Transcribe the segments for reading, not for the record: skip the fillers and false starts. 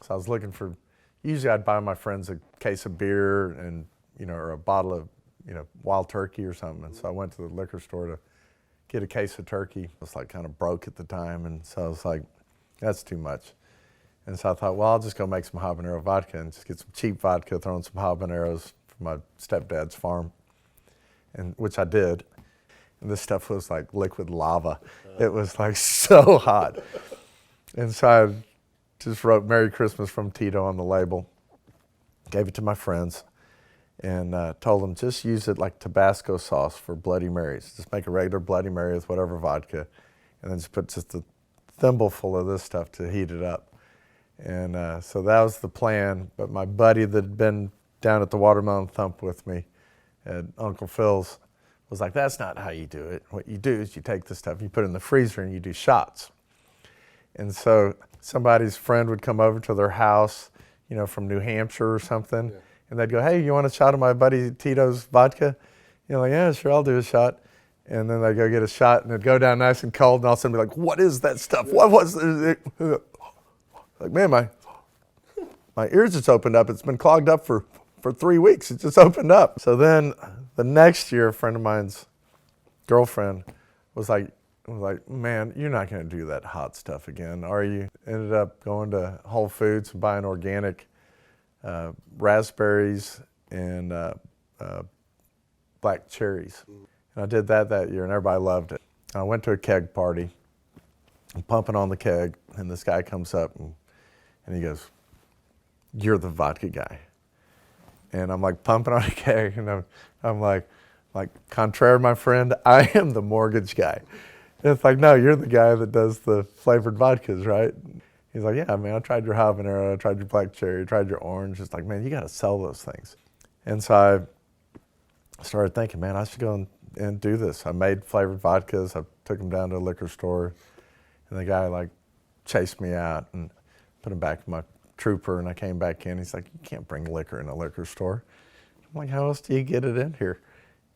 So I was looking for, usually I'd buy my friends a case of beer and, or a bottle of, wild turkey or something. And so I went to the liquor store to get a case of turkey. I was like kind of broke at the time. And so I was like, that's too much. And so I thought, well, I'll just go make some habanero vodka and just get some cheap vodka, throw in some habaneros from my stepdad's farm, and which I did. And this stuff was like liquid lava. It was like so hot. And so I just wrote Merry Christmas from Tito on the label, gave it to my friends, and told them just use it like Tabasco sauce for Bloody Marys. Just make a regular Bloody Mary with whatever vodka, and then just put just a thimbleful of this stuff to heat it up. And so that was the plan. But my buddy that had been down at the Watermelon Thump with me at Uncle Phil's was like, that's not how you do it. What you do is you take this stuff, you put it in the freezer and you do shots. And so somebody's friend would come over to their house, from New Hampshire or something, yeah. And they'd go, hey, you want a shot of my buddy Tito's vodka? Like, yeah, sure, I'll do a shot. And then they'd go get a shot, and it'd go down nice and cold, and all of a sudden be like, what is that stuff? What was it? Like, man, my ears just opened up. It's been clogged up for 3 weeks. It just opened up. So then the next year, a friend of mine's girlfriend was like, man, you're not going to do that hot stuff again, are you? Ended up going to Whole Foods and buying organic raspberries and black cherries. And I did that year, and everybody loved it. I went to a keg party. I'm pumping on the keg, and this guy comes up, and he goes, you're the vodka guy. And I'm like pumping on a keg, and I'm like, contraire to my friend, I am the mortgage guy. And it's like, no, you're the guy that does the flavored vodkas, right? He's like, yeah, man, I tried your habanero, I tried your black cherry, I tried your orange. It's like, man, you got to sell those things. And so I started thinking, man, I should go and do this. I made flavored vodkas. I took them down to a liquor store, and the guy chased me out and put them back in my trooper, and I came back in. He's like, you can't bring liquor in a liquor store. I'm like, how else do you get it in here?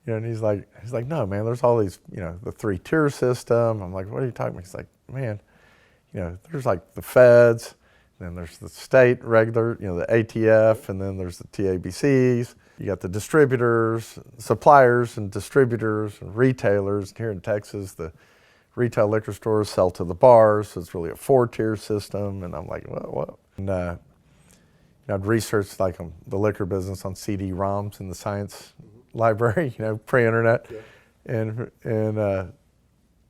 And he's like, no, man, there's all these, the 3-tier system. I'm like, what are you talking about? He's like, man, there's like the feds, and then there's the state regular, the ATF, and then there's the TABCs. You got the distributors, suppliers and distributors and retailers. And here in Texas, the retail liquor stores sell to the bars, so it's really a 4-tier system. And I'm like, what? And I'd researched the liquor business on CD-ROMs in the science library, pre-internet, yeah.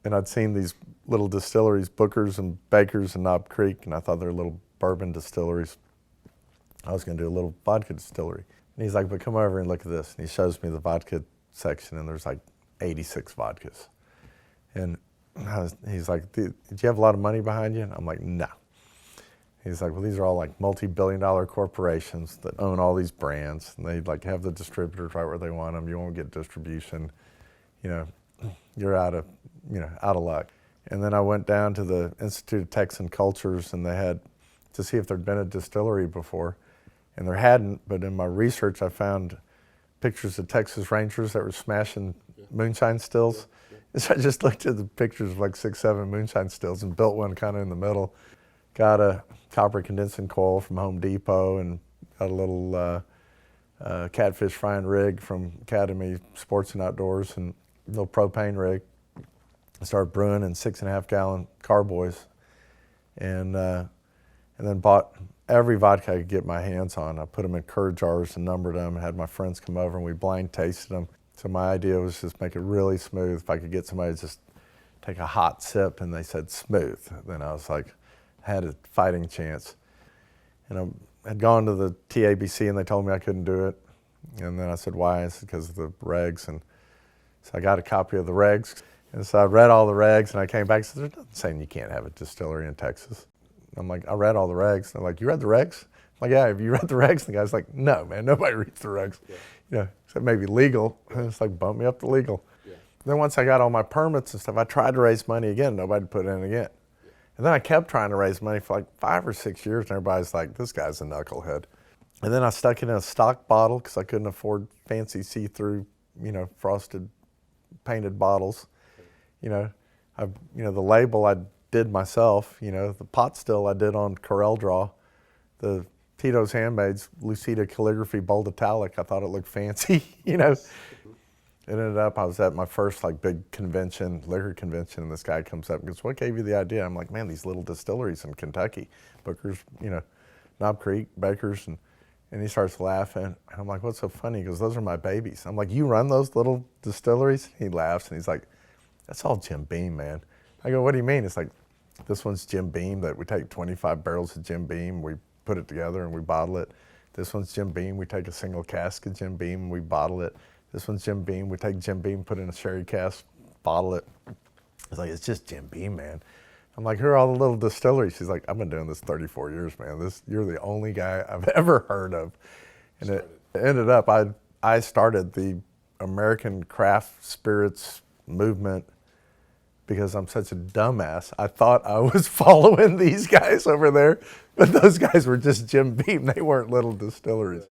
And I'd seen these little distilleries, Booker's and Baker's and Knob Creek, and I thought they were little bourbon distilleries. I was going to do a little vodka distillery. And he's like, but come over and look at this. And he shows me the vodka section, and there's 86 vodkas. And he's like, did you have a lot of money behind you? And I'm like, no. He's like, well, these are all multi-billion-dollar corporations that own all these brands, and they have the distributors right where they want them. You won't get distribution. You're out of luck. And then I went down to the Institute of Texan Cultures, and they had to see if there'd been a distillery before, and there hadn't. But in my research, I found pictures of Texas Rangers that were smashing moonshine stills. And so I just looked at the pictures of 6, 7 moonshine stills and built one kind of in the middle. Got a copper condensing coil from Home Depot, and got a little catfish frying rig from Academy Sports and Outdoors, and a little propane rig. I started brewing in 6.5-gallon carboys, and then bought every vodka I could get my hands on. I put them in cur jars and numbered them, and had my friends come over, and we blind tasted them. So my idea was just make it really smooth. If I could get somebody to just take a hot sip and they said smooth, then I was like, had a fighting chance. And I had gone to the TABC, and they told me I couldn't do it. And then I said, why? I said, because of the regs. And so I got a copy of the regs. And so I read all the regs, and I came back and said, there's nothing saying you can't have a distillery in Texas. I'm like, I read all the regs. They're like, you read the regs? I'm like, yeah, have you read the regs? And the guy's like, no, man, nobody reads the regs. Yeah. Except maybe legal. And it's like, bump me up to legal. Yeah. Then once I got all my permits and stuff, I tried to raise money again. Nobody put it in again. Yeah. And then I kept trying to raise money for 5 or 6 years, and everybody's like, this guy's a knucklehead. And then I stuck it in a stock bottle because I couldn't afford fancy see-through, frosted, painted bottles. The label I did myself. The pot still I did on Corel Draw. the Tito's Handmade's Lucida calligraphy bold italic. I thought it looked fancy, you know. It ended up, I was at my first like big convention, liquor convention, and this guy comes up and goes, "What gave you the idea?" I'm like, "Man, these little distilleries in Kentucky, Booker's, you know, Knob Creek, Baker's," and he starts laughing. And I'm like, "What's so funny?" He goes, "Those are my babies." I'm like, "You run those little distilleries?" He laughs and he's like, "That's all Jim Beam, man." I go, "What do you mean?" It's like, "This one's Jim Beam, that we take 25 barrels of Jim Beam, we put it together and we bottle it. This one's Jim Beam, we take a single cask of Jim Beam and we bottle it. This one's Jim Beam, we take Jim Beam, put it in a sherry cask, bottle it." It's like, "It's just Jim Beam, man." I'm like, "Who are all the little distilleries?" She's like, "I've been doing this 34 years, man. You're the only guy I've ever heard of." And it ended up, I started the American craft spirits movement because I'm such a dumbass. I thought I was following these guys over there, but those guys were just Jim Beam. They weren't little distilleries.